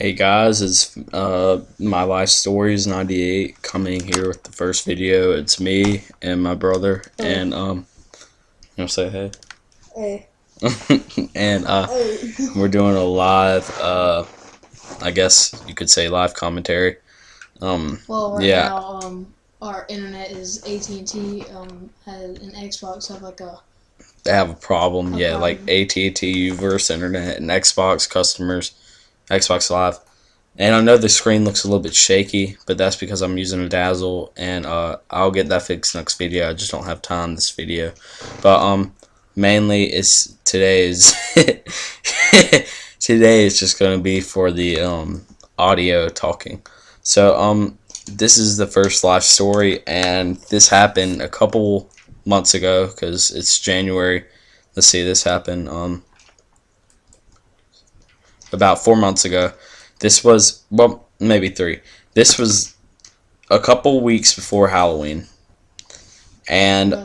Hey guys, it's my life stories 98 coming here with the first video. It's me and my brother and you want to say hey? Hey. And Hey. we're doing a live I guess you could say live commentary. Well, right Yeah. now, our internet is AT&T. Has an Xbox have like a They have a problem. A Yeah, like problem. AT&T versus internet and Xbox customers, Xbox Live. And I know the screen looks a little bit shaky, but that's because I'm using a Dazzle, and I'll get that fixed next video. I just don't have time this video. But mainly it's today's today is just gonna be for the audio talking. So this is the first life story, and this happened a couple months ago because it's January. Let's see, this happened about 4 months ago. This was, well, maybe 3. This was a couple weeks before Halloween, and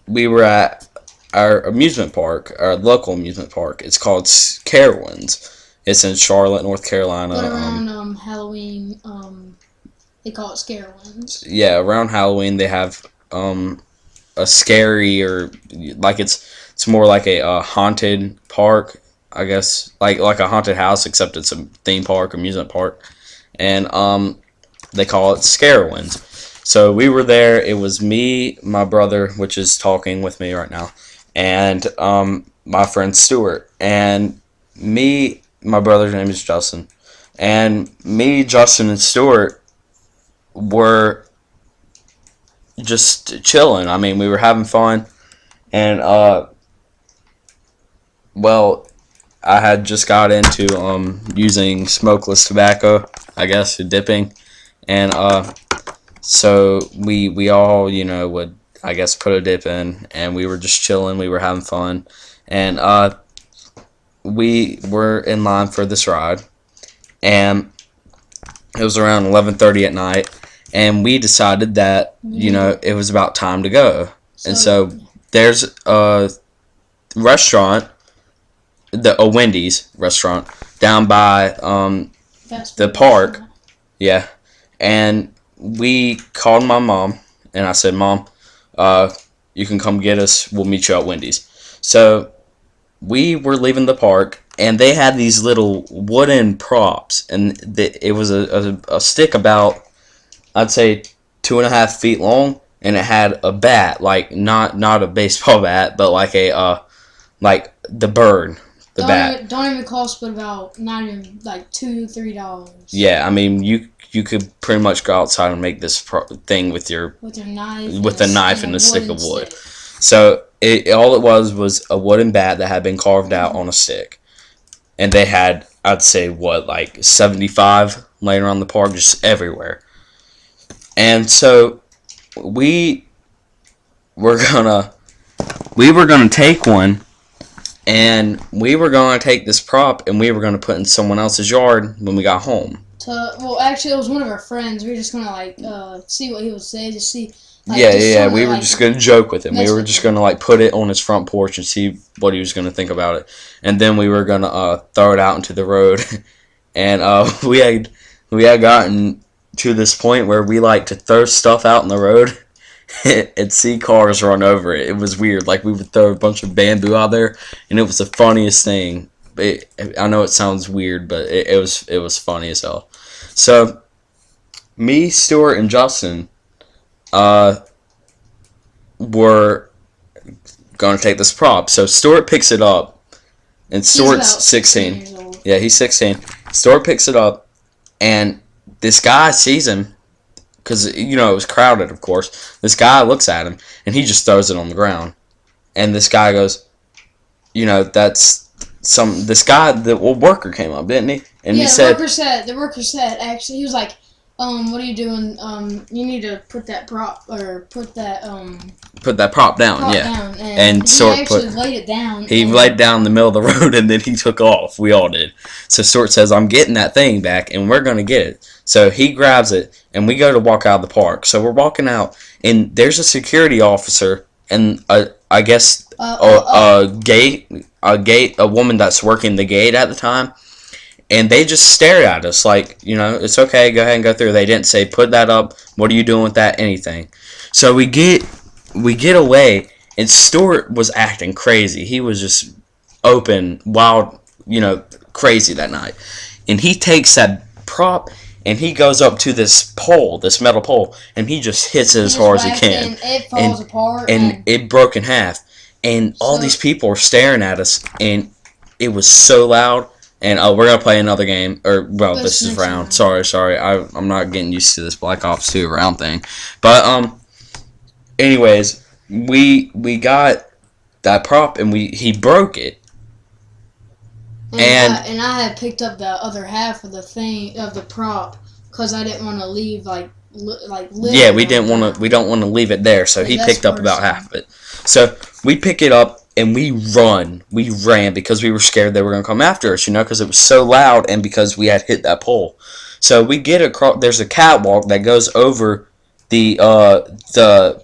we were at our amusement park, our local amusement park. It's called Carowinds. It's in Charlotte, North Carolina. But around Halloween, they call it Scare Ones. Yeah, around Halloween they have a scary, or like it's more like a haunted park, I guess, like a haunted house, except it's a theme park, amusement park, and they call it Scarowinds. So we were there. It was me, my brother, which is talking with me right now, and my friend Stuart, and me. My brother's name is Justin, and me, Justin, and Stuart were just chilling. I mean, we were having fun, and well, I had just got into using smokeless tobacco, I guess, dipping, and so we all would, I guess, put a dip in, and we were just chilling. We were having fun, and we were in line for this ride, and it was around 11:30 at night, and we decided that it was about time to go, and so there's a restaurant, a Wendy's restaurant down by the park. Yeah, and we called my mom, and I said, "Mom, you can come get us. We'll meet you at Wendy's." So we were leaving the park, and they had these little wooden props, and it was a stick about, I'd say, 2.5 feet long, and it had a bat, like not a baseball bat, but like a like the bird, the bat. Don't even cost but about not even like $2-3. Yeah, I mean you could pretty much go outside and make this thing with a knife and a stick of wood. So all it was a wooden bat that had been carved out on a stick, and they had, I'd say, like 75 laying around the park, just everywhere. And so we were gonna take one, and we were gonna take this prop, and we were gonna put in someone else's yard when we got home. Well, actually, it was one of our friends. We were just gonna see what he would say, to see. Yeah. We were just gonna joke with him. We were just gonna put it on his front porch and see what he was gonna think about it, and then we were gonna throw it out into the road. And we had gotten to this point where we like to throw stuff out in the road and see cars run over it. It was weird. Like, we would throw a bunch of bamboo out there, and it was the funniest thing. I know it sounds weird, but it was funny as hell. So me, Stuart, and Justin were going to take this prop. So Stuart picks it up, and Stuart's 16. Yeah, he's 16. Stuart picks it up, and this guy sees him, because it was crowded, of course. This guy looks at him, and he just throws it on the ground. And this guy goes, that's this guy, the worker came up, didn't he? And yeah, he said, the worker said, actually, he was like, what are you doing? You need to put that prop, or put that prop down, down. And he actually laid it down. He laid it down in the middle of the road, and then he took off. We all did. So Stuart says, I'm getting that thing back, and we're going to get it. So he grabs it, and we go to walk out of the park. So we're walking out, and there's a security officer, and I guess a woman that's working the gate at the time, and they just stared at us like, it's okay, go ahead and go through. They didn't say, put that up, what are you doing with that, anything. So we get away, and Stuart was acting crazy. He was just open, wild, crazy that night. And he takes that prop, and he goes up to this pole, this metal pole, and he just hits it as hard as he can. And it falls apart. And it broke in half. And all these people are staring at us, and it was so loud. And we're going to play another game. This is round. Sorry. I'm not getting used to this Black Ops 2 round thing. But, anyways, we got that prop, and he broke it. And I had picked up the other half of the prop because I didn't want to leave yeah, we don't want to leave it there, so he picked up about half of it. So we pick it up and we ran because we were scared they were going to come after us, because it was so loud and because we had hit that pole. So we get across. There's a catwalk that goes over the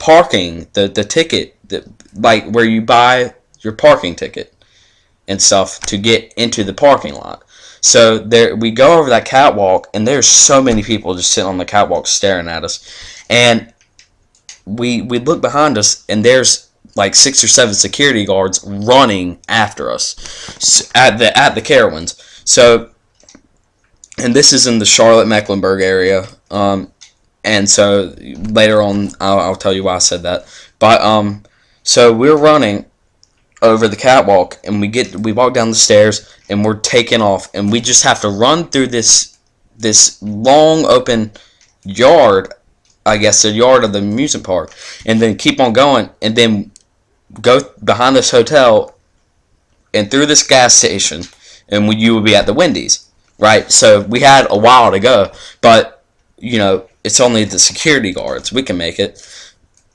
parking, the ticket, like where you buy your parking ticket and stuff to get into the parking lot. So there we go over that catwalk, and there's so many people just sitting on the catwalk staring at us. And we look behind us, and there's like 6 or 7 security guards running after us at the Carowinds. So, and this is in the Charlotte-Mecklenburg area. And so later on, I'll tell you why I said that. But so we're running over the catwalk, and we walk down the stairs, and we're taking off, and we just have to run through this long open yard, I guess the yard of the amusement park, and then keep on going, and then go behind this hotel and through this gas station, and you would be at the Wendy's, right? So we had a while to go, but it's only the security guards. We can make it.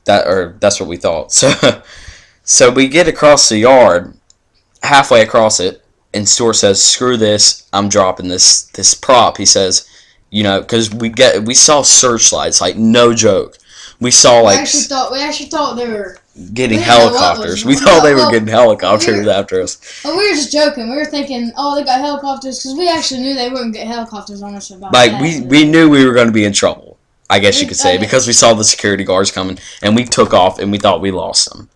That's what we thought. So we get across the yard, halfway across it, and Stuart says, "Screw this! I'm dropping this prop." He says, because we saw searchlights, like no joke. We saw we actually thought they were getting helicopters. We thought they were getting helicopters after us. But we were just joking. We were thinking, oh, they got helicopters, because we actually knew they wouldn't get helicopters on us about that. Like we knew we were going to be in trouble, I guess you could say, because we saw the security guards coming, and we took off, and we thought we lost them.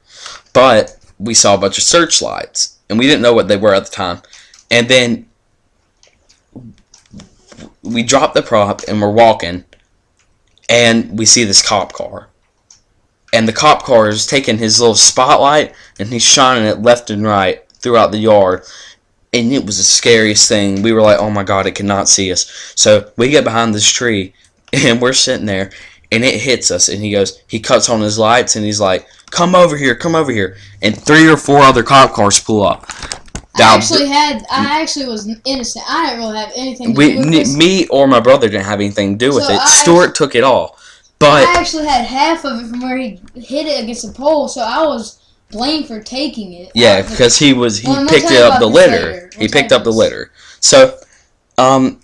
But we saw a bunch of searchlights, and we didn't know what they were at the time. And then we dropped the prop, and we're walking, and we see this cop car. And the cop car is taking his little spotlight, and he's shining it left and right throughout the yard. And it was the scariest thing. We were like, oh my God, it cannot see us. So we get behind this tree, and we're sitting there, and it hits us, and he cuts on his lights, and he's like, come over here, and 3 or 4 other cop cars pull up. I actually was innocent. I didn't really have anything to do with this. Me or my brother didn't have anything to do with it. Stuart took it all. But I actually had half of it from where he hit it against the pole, so I was blamed for taking it. Yeah, because he picked up the litter. He picked up the litter. So, I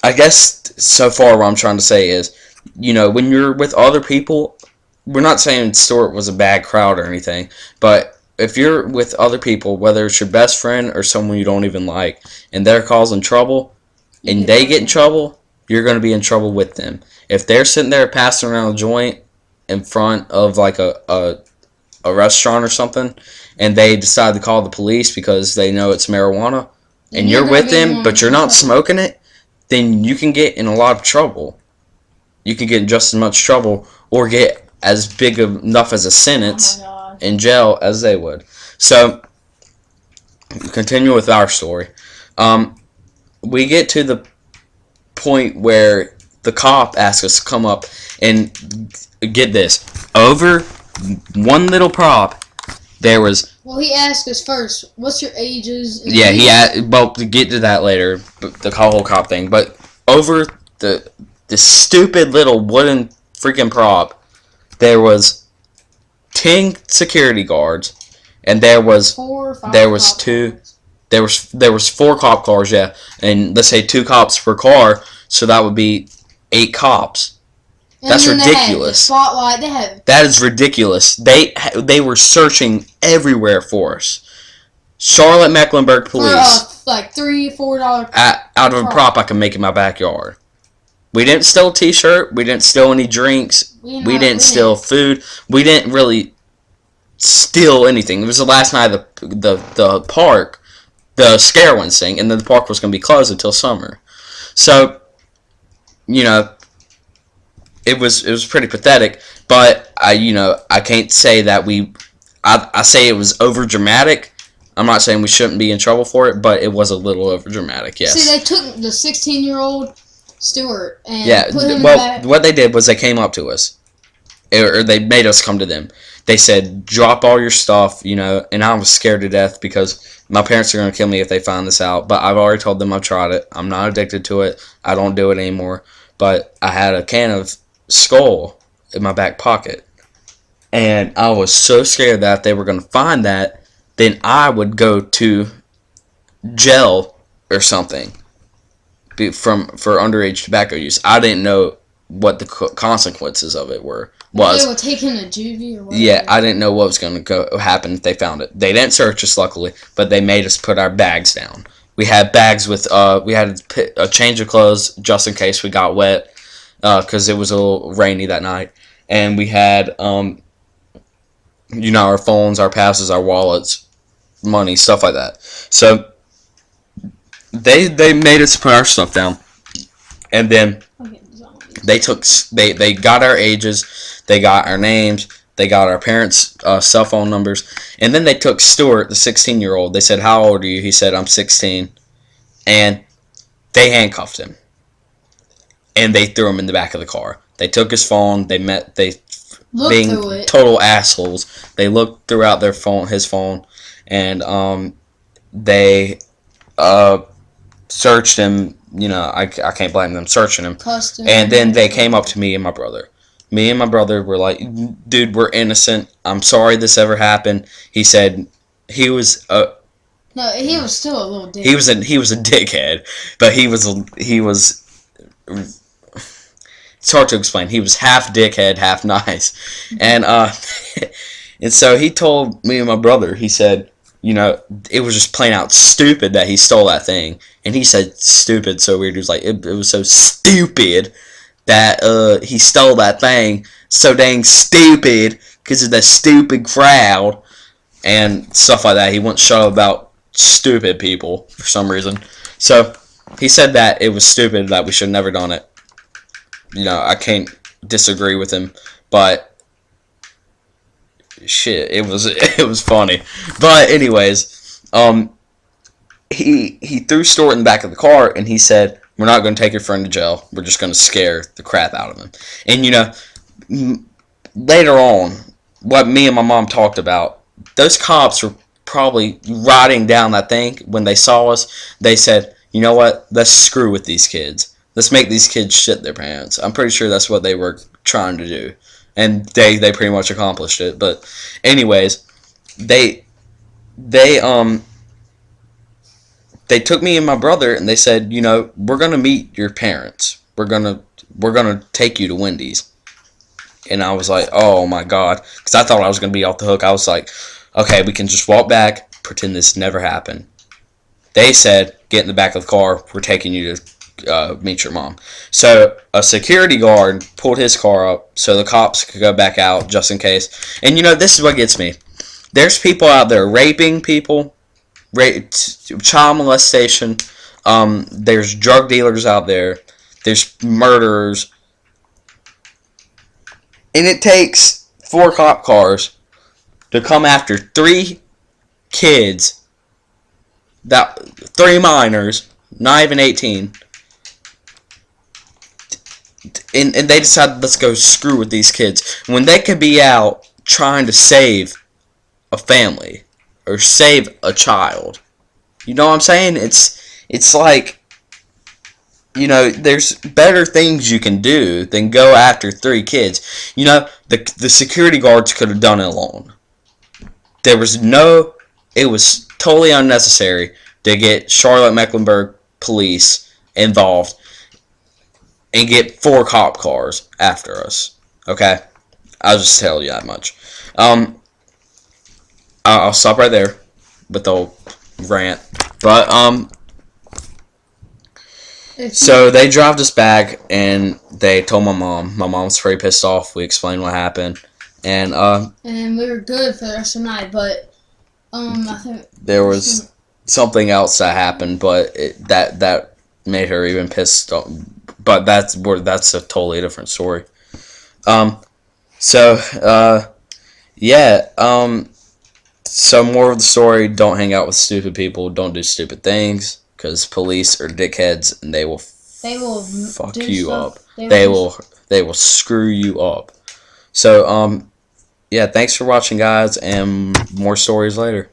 guess so far what I'm trying to say is, when you're with other people, we're not saying Stuart was a bad crowd or anything, but if you're with other people, whether it's your best friend or someone you don't even like, and they're causing trouble, and they get in trouble, you're going to be in trouble with them. If they're sitting there passing around a joint in front of like a restaurant or something, and they decide to call the police because they know it's marijuana, and you're with them, but you're not smoking it, then you can get in a lot of trouble. You can get in just as much trouble, or get as big enough as a sentence in jail as they would. So, continue with our story. We get to the point where the cop asks us to come up and get this. Over one little prop, there was... Well, he asked us first, what's your ages? Yeah, well, to get to that later, the whole cop thing. But over the stupid little wooden freaking prop, there was 10 security guards, and there was 4 or 5 there was 2 there was 4 cop cars, yeah, and let's say 2 cops per car, so that would be 8 cops. And that's then ridiculous. They had the spotlight. That is ridiculous. They were searching everywhere for us. Charlotte Mecklenburg Police. For like $3-4 Out of a prop I can make in my backyard. We didn't steal a t-shirt. We didn't steal any drinks. We didn't steal food. We didn't really steal anything. It was the last night of the park, the Scarewinds thing, and then the park was going to be closed until summer. So, you know, it was pretty pathetic. But I can't say that I say it was over dramatic. I'm not saying we shouldn't be in trouble for it, but it was a little over dramatic. Yes. See, they took the 16-year-old Stuart and put him in the back. What they did was they came up to us, or they made us come to them. They said, "Drop all your stuff," and I was scared to death because my parents are going to kill me if they find this out. But I've already told them I've tried it. I'm not addicted to it. I don't do it anymore. But I had a can of Skull in my back pocket, and I was so scared that if they were going to find that, then I would go to jail or something for underage tobacco use. I didn't know what the consequences of it was. They would take him to juvie or whatever. Yeah, I didn't know what was going to happen if they found it. They didn't search us, luckily, but they made us put our bags down. We had bags with, we had a change of clothes just in case we got wet, because it was a little rainy that night. And we had, our phones, our passes, our wallets, money, stuff like that. So they made us put our stuff down, and then they got our ages, they got our names, they got our parents' cell phone numbers, and then they took Stuart, the 16-year-old. They said, "How old are you?" He said, "I'm 16," and they handcuffed him, and they threw him in the back of the car. They took his phone. Being total assholes, they looked throughout his phone, and they searched him. I can't blame them searching him. And then they came up to me and my brother. Me and my brother were like, "Dude, we're innocent. I'm sorry this ever happened." He said he was no, he was still a little dick. He was a dickhead, but he was. It's hard to explain. He was half dickhead, half nice, and and so he told me and my brother. He said, it was just plain out stupid that he stole that thing. And he said stupid so weird. He was like, it was so stupid that he stole that thing. So dang stupid because of the stupid crowd and stuff like that. He wouldn't shut up about stupid people for some reason. So he said that it was stupid, that we should have never done it. I can't disagree with him, but shit, it was funny. But anyways, he threw Stuart in the back of the car, and he said, "We're not going to take your friend to jail. We're just going to scare the crap out of him." And later on, what me and my mom talked about, those cops were probably riding down that thing when they saw us. They said, "You know what? Let's screw with these kids. Let's make these kids shit their pants." I'm pretty sure that's what they were trying to do. And they pretty much accomplished it. But anyways, they took me and my brother and they said, "We're gonna meet your parents. We're gonna take you to Wendy's." And I was like, "Oh my god," because I thought I was gonna be off the hook. I was like, "Okay, we can just walk back, pretend this never happened." They said, "Get in the back of the car. We're taking you to meet your mom." So a security guard pulled his car up so the cops could go back out just in case. And this is what gets me. There's people out there raping people, child molestation. There's drug dealers out there. There's murderers. And it takes 4 cop cars to come after 3 kids, 3 minors, not even 18. And they decided, let's go screw with these kids when they could be out trying to save a family or save a child. You know what I'm saying? It's like, there's better things you can do than go after 3 kids. The security guards could have done it alone. It was totally unnecessary to get Charlotte Mecklenburg police involved and get 4 cop cars after us. Okay? I'll just tell you that much. I'll stop right there. with the rant. But If so they dropped us back, and they told my mom. My mom's pretty pissed off. We explained what happened, and and we were good for the rest of the night, but I think there was something else that happened, but that made her even pissed off. But that's a totally different story. So yeah. So more of the story: don't hang out with stupid people. Don't do stupid things, because police are dickheads, and they will fuck do you stuff. up. They will screw you up. So yeah. Thanks for watching, guys, and more stories later.